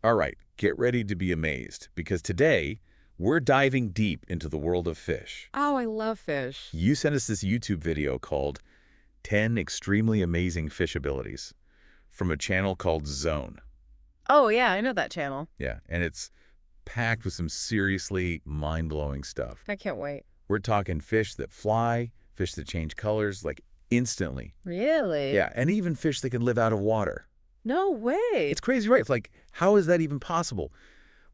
All right, get ready to be amazed, because today we're diving deep into the world of fish. Oh, I love fish. You sent us this YouTube video called 10 Extremely Amazing Fish Abilities from a channel called Zone. Oh, yeah, I know that channel. Yeah, and it's packed with some seriously mind-blowing stuff. I can't wait. We're talking fish that fly, fish that change colors, like instantly. Really? Yeah, and even fish that can live out of water. No way. It's crazy, right? It's like, how is that even possible?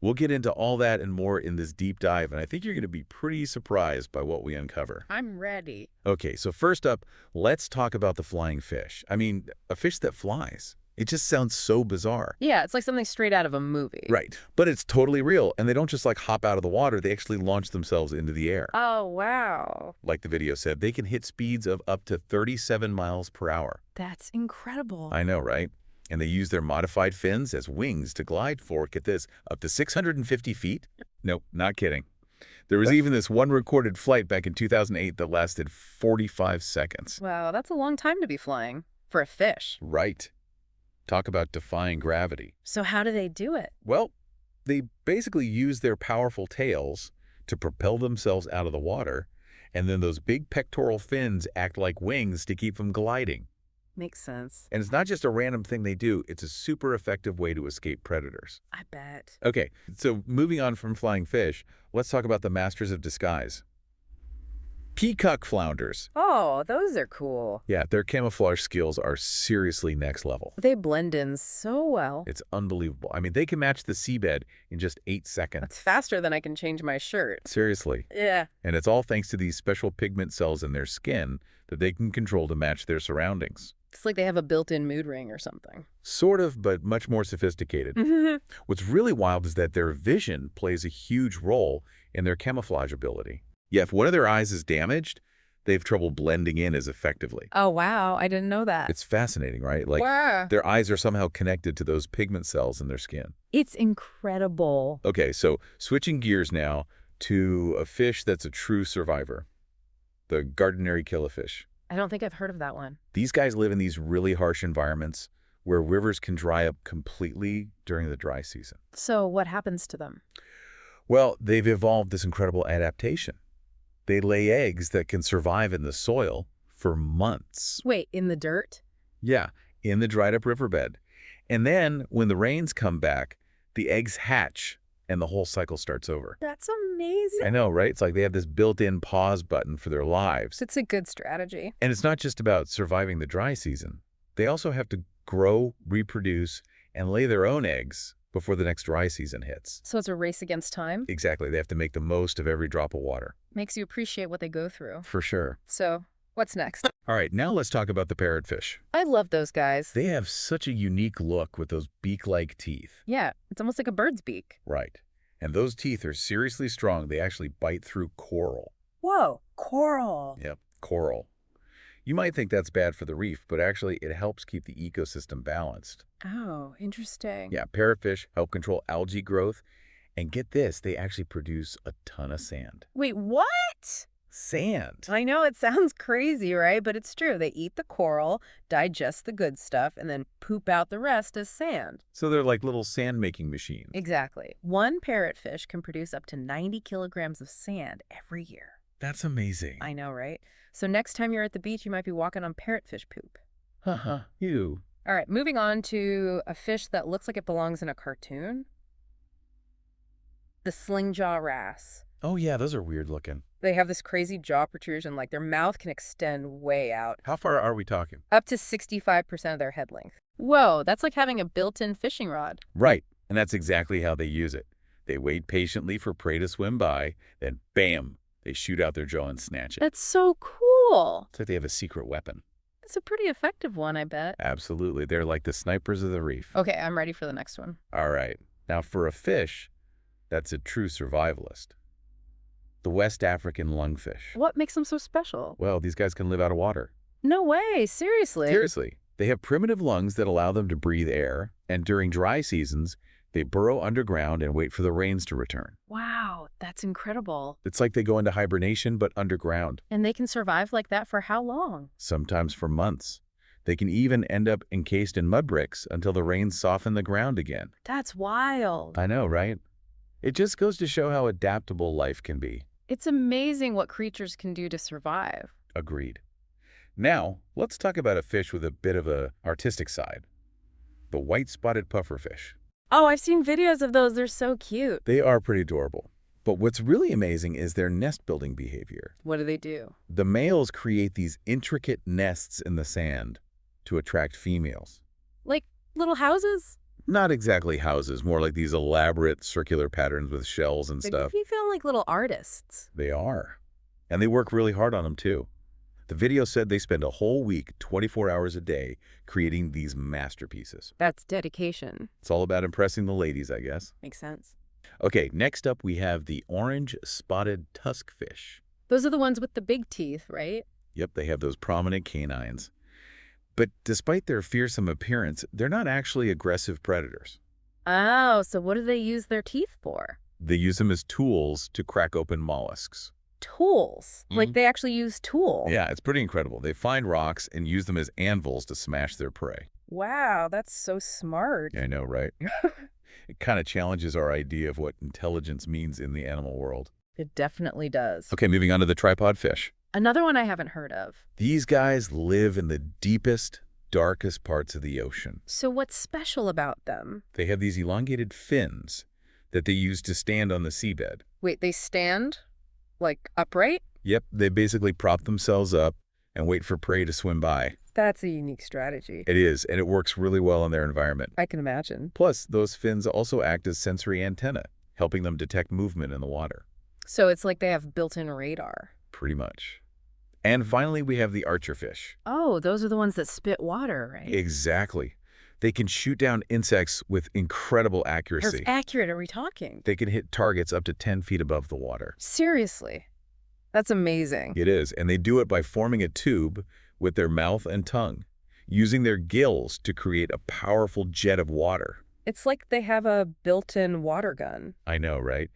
We'll get into all that and more in this deep dive, and I think you're going to be pretty surprised by what we uncover. I'm ready. Okay, so first up, let's talk about the flying fish. I mean, a fish that flies. It just sounds so bizarre. Yeah, it's like something straight out of a movie. Right, but it's totally real, and they don't just like hop out of the water, they actually launch themselves into the air. Oh, wow. Like the video said, they can hit speeds of up to 37 miles per hour. That's incredible. I know, right? And they use their modified fins as wings to glide for, get this, up to 650 feet? Nope, not kidding. There was even this one recorded flight back in 2008 that lasted 45 seconds. Wow, that's a long time to be flying. For a fish. Right. Talk about defying gravity. So how do they do it? Well, they basically use their powerful tails to propel themselves out of the water, and then those big pectoral fins act like wings to keep them gliding. Makes sense. And it's not just a random thing they do, it's a super effective way to escape predators. I bet. Okay, so moving on from flying fish, let's talk about the masters of disguise. Peacock flounders. Oh, those are cool. Yeah, their camouflage skills are seriously next level. They blend in so well. It's unbelievable. I mean, they can match the seabed in just 8 seconds. That's faster than I can change my shirt. Seriously. Yeah. And it's all thanks to these special pigment cells in their skin that they can control to match their surroundings. It's like they have a built-in mood ring or something. Sort of, but much more sophisticated. What's really wild is that their vision plays a huge role in their camouflage ability. Yeah, if one of their eyes is damaged, they have trouble blending in as effectively. Oh, wow. I didn't know that. It's fascinating, right? Like, wow. their eyes are somehow connected to those pigment cells in their skin. It's incredible. Okay, so switching gears now to a fish that's a true survivor. The Gardnerary killifish. I don't think I've heard of that one. These guys live in these really harsh environments where rivers can dry up completely during the dry season. So what happens to them? Well, they've evolved this incredible adaptation. They lay eggs that can survive in the soil for months. Wait, in the dirt? Yeah, in the dried up riverbed. And then when the rains come back, the eggs hatch and the whole cycle starts over. That's amazing. I know, right? It's like they have this built-in pause button for their lives. It's a good strategy. And it's not just about surviving the dry season. They also have to grow, reproduce, and lay their own eggs before the next dry season hits. So it's a race against time? Exactly. They have to make the most of every drop of water. Makes you appreciate what they go through. For sure. So what's next? All right, now let's talk about the parrotfish. I love those guys. They have such a unique look with those beak-like teeth. Yeah, it's almost like a bird's beak. Right. And those teeth are seriously strong. They actually bite through coral. Whoa, coral. Yep, coral. You might think that's bad for the reef, but actually it helps keep the ecosystem balanced. Oh, interesting. Yeah, parrotfish help control algae growth. And get this, they actually produce a ton of sand. Wait, what? Sand. I know it sounds crazy, right? But it's true. They eat the coral, digest the good stuff, and then poop out the rest as sand. So they're like little sand-making machines. Exactly. One parrotfish can produce up to 90 kilograms of sand every year. That's amazing. I know, right? So next time you're at the beach, you might be walking on parrotfish poop. Haha, ew. All right, moving on to a fish that looks like it belongs in a cartoon. The slingjaw wrasse. Oh yeah, those are weird looking. They have this crazy jaw protrusion, like their mouth can extend way out. How far are we talking? Up to 65% of their head length. Whoa, that's like having a built-in fishing rod. Right, and that's exactly how they use it. They wait patiently for prey to swim by, then bam, they shoot out their jaw and snatch it. That's so cool. It's like they have a secret weapon. It's a pretty effective one, I bet. Absolutely, they're like the snipers of the reef. Okay, I'm ready for the next one. All right, now for a fish that's a true survivalist. The West African lungfish. What makes them so special? Well, these guys can live out of water. No way, seriously? Seriously. They have primitive lungs that allow them to breathe air, and during dry seasons, they burrow underground and wait for the rains to return. Wow, that's incredible. It's like they go into hibernation, but underground. And they can survive like that for how long? Sometimes for months. They can even end up encased in mud bricks until the rains soften the ground again. That's wild. I know, right? It just goes to show how adaptable life can be. It's amazing what creatures can do to survive. Agreed. Now, let's talk about a fish with a bit of a artistic side. The white-spotted pufferfish. Oh, I've seen videos of those. They're so cute. They are pretty adorable. But what's really amazing is their nest-building behavior. What do they do? The males create these intricate nests in the sand to attract females. Like little houses? Not exactly houses, more like these elaborate circular patterns with shells and They stuff. make me feel like little artists. They are. And they work really hard on them, too. The video said they spend a whole week, 24 hours a day, creating these masterpieces. That's dedication. It's all about impressing the ladies, I guess. Makes sense. Okay, next up we have the orange-spotted tuskfish. Those are the ones with the big teeth, right? Yep, they have those prominent canines. But despite their fearsome appearance, they're not actually aggressive predators. Oh, so what do they use their teeth for? They use them as tools to crack open mollusks. Tools. Like they actually use tools. Yeah, it's pretty incredible. They find rocks and use them as anvils to smash their prey. Wow, that's so smart. Yeah, I know, right? It kind of challenges our idea of what intelligence means in the animal world. It definitely does. Okay, moving on to the tripod fish. Another one I haven't heard of. These guys live in the deepest, darkest parts of the ocean. So what's special about them? They have these elongated fins that they use to stand on the seabed. Wait, they stand? Like upright? Yep, they basically prop themselves up and wait for prey to swim by. That's a unique strategy. It is, and it works really well in their environment. I can imagine. Plus, those fins also act as sensory antennae, helping them detect movement in the water. So it's like they have built-in radar. Pretty much. And finally, we have the archerfish. Oh, those are the ones that spit water, right? Exactly. They can shoot down insects with incredible accuracy. How accurate are we talking? They can hit targets up to 10 feet above the water. Seriously. That's amazing. It is, and they do it by forming a tube with their mouth and tongue, using their gills to create a powerful jet of water. It's like they have a built-in water gun. I know, right?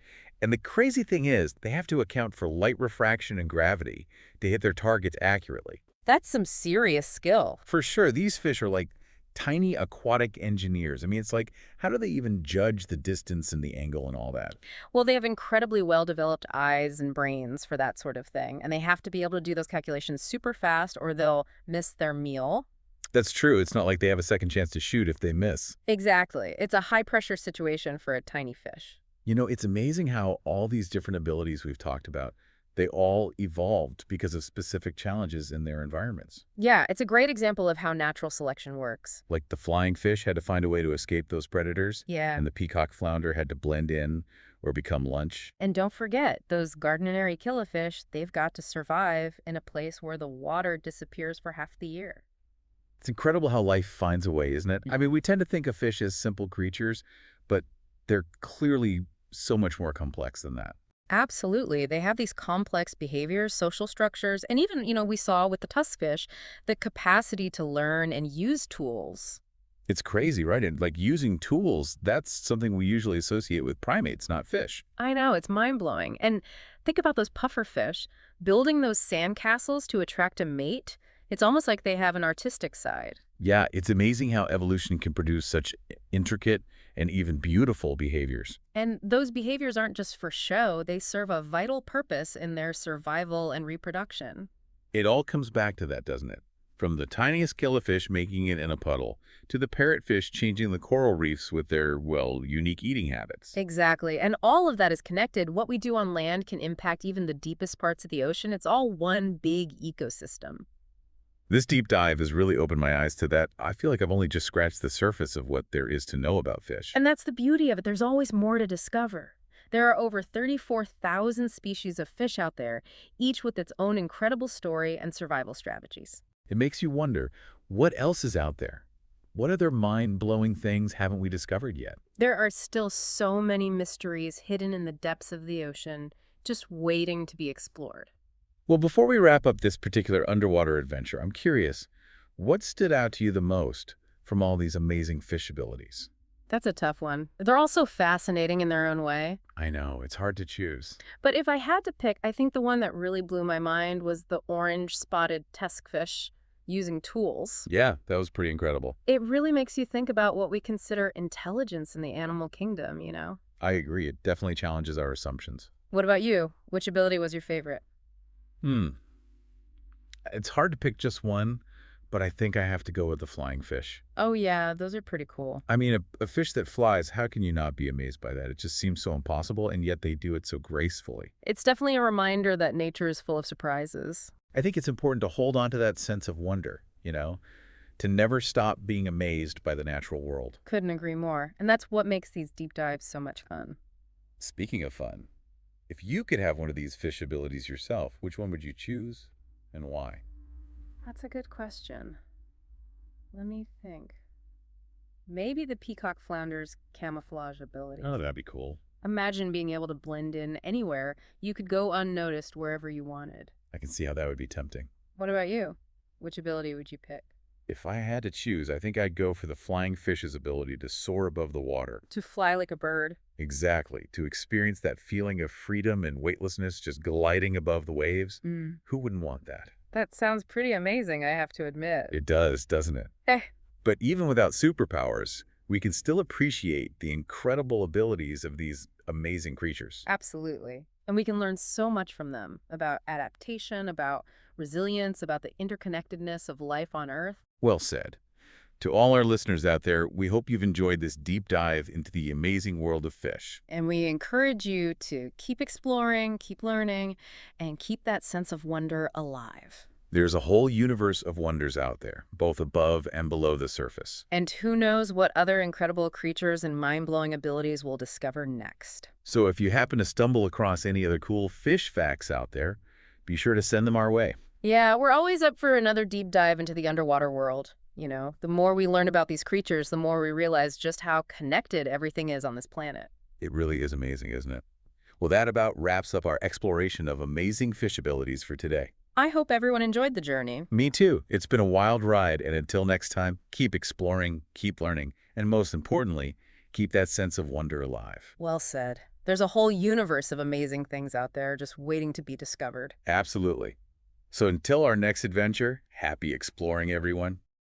And the crazy thing is, they have to account for light refraction and gravity to hit their targets accurately. That's some serious skill. For sure, these fish are like tiny aquatic engineers. I mean, it's like, how do they even judge the distance and the angle and all that? Well, they have incredibly well-developed eyes and brains for that sort of thing, and they have to be able to do those calculations super fast or they'll miss their meal. That's true. It's not like they have a second chance to shoot if they miss. Exactly. It's a high-pressure situation for a tiny fish. You know, it's amazing how all these different abilities we've talked about, they all evolved because of specific challenges in their environments. Yeah, it's a great example of how natural selection works. Like the flying fish had to find a way to escape those predators, Yeah. and the peacock flounder had to blend in or become lunch. And don't forget, those gardnerary killifish, they've got to survive in a place where the water disappears for half the year. It's incredible how life finds a way, isn't it? I mean, we tend to think of fish as simple creatures, but they're clearly so much more complex than that. Absolutely. They have these complex behaviors, social structures, and even, we saw with the tuskfish, the capacity to learn and use tools. It's crazy, right? And like using tools, that's something we usually associate with primates, not fish. I know, it's mind-blowing. And think about those pufferfish, building those sandcastles to attract a mate. It's almost like they have an artistic side. Yeah, it's amazing how evolution can produce such intricate and even beautiful behaviors. And those behaviors aren't just for show, they serve a vital purpose in their survival and reproduction. It all comes back to that, doesn't it? From the tiniest killifish making it in a puddle, to the parrotfish changing the coral reefs with their, well, unique eating habits. Exactly. And all of that is connected. What we do on land can impact even the deepest parts of the ocean. It's all one big ecosystem. This deep dive has really opened my eyes to that. I feel like I've only just scratched the surface of what there is to know about fish. And that's the beauty of it. There's always more to discover. There are over 34,000 species of fish out there, each with its own incredible story and survival strategies. It makes you wonder, what else is out there? What other mind-blowing things haven't we discovered yet? There are still so many mysteries hidden in the depths of the ocean, just waiting to be explored. Well, before we wrap up this particular underwater adventure, I'm curious, what stood out to you the most from all these amazing fish abilities? That's a tough one. They're all so fascinating in their own way. I know, it's hard to choose. But if I had to pick, I think the one that really blew my mind was the orange-spotted tuskfish. using tools. Yeah, that was pretty incredible. It really makes you think about what we consider intelligence in the animal kingdom. I agree. It definitely challenges our assumptions. What about you? Which ability was your favorite? Hmm. It's hard to pick just one, but I think I have to go with the flying fish. Oh, yeah, those are pretty cool. I mean, a fish that flies, how can you not be amazed by that? It just seems so impossible, and yet they do it so gracefully. It's definitely a reminder that nature is full of surprises. I think it's important to hold on to that sense of wonder, to never stop being amazed by the natural world. Couldn't agree more. And that's what makes these deep dives so much fun. Speaking of fun, if you could have one of these fish abilities yourself, which one would you choose and why? That's a good question. Let me think. Maybe the peacock flounder's camouflage ability. Oh, that'd be cool. Imagine being able to blend in anywhere. You could go unnoticed wherever you wanted. I can see how that would be tempting. What about you? Which ability would you pick? If I had to choose, I think I'd go for the flying fish's ability to soar above the water. To fly like a bird. Exactly. To experience that feeling of freedom and weightlessness just gliding above the waves. Mm. Who wouldn't want that? That sounds pretty amazing, I have to admit. It does, doesn't it? Eh, But even without superpowers, we can still appreciate the incredible abilities of these amazing creatures. absolutely. And we can learn so much from them about adaptation, about resilience, about the interconnectedness of life on Earth. Well said. To all our listeners out there, we hope you've enjoyed this deep dive into the amazing world of fish. And we encourage you to keep exploring, keep learning, and keep that sense of wonder alive. There's a whole universe of wonders out there, both above and below the surface. And who knows what other incredible creatures and mind-blowing abilities we'll discover next. So if you happen to stumble across any other cool fish facts out there, be sure to send them our way. Yeah, we're always up for another deep dive into the underwater world. The more we learn about these creatures, the more we realize just how connected everything is on this planet. It really is amazing, isn't it? Well, that about wraps up our exploration of amazing fish abilities for today. I hope everyone enjoyed the journey. Me too. It's been a wild ride, and until next time, keep exploring, keep learning, and most importantly, keep that sense of wonder alive. Well said. There's a whole universe of amazing things out there just waiting to be discovered. Absolutely. So until our next adventure, happy exploring, everyone.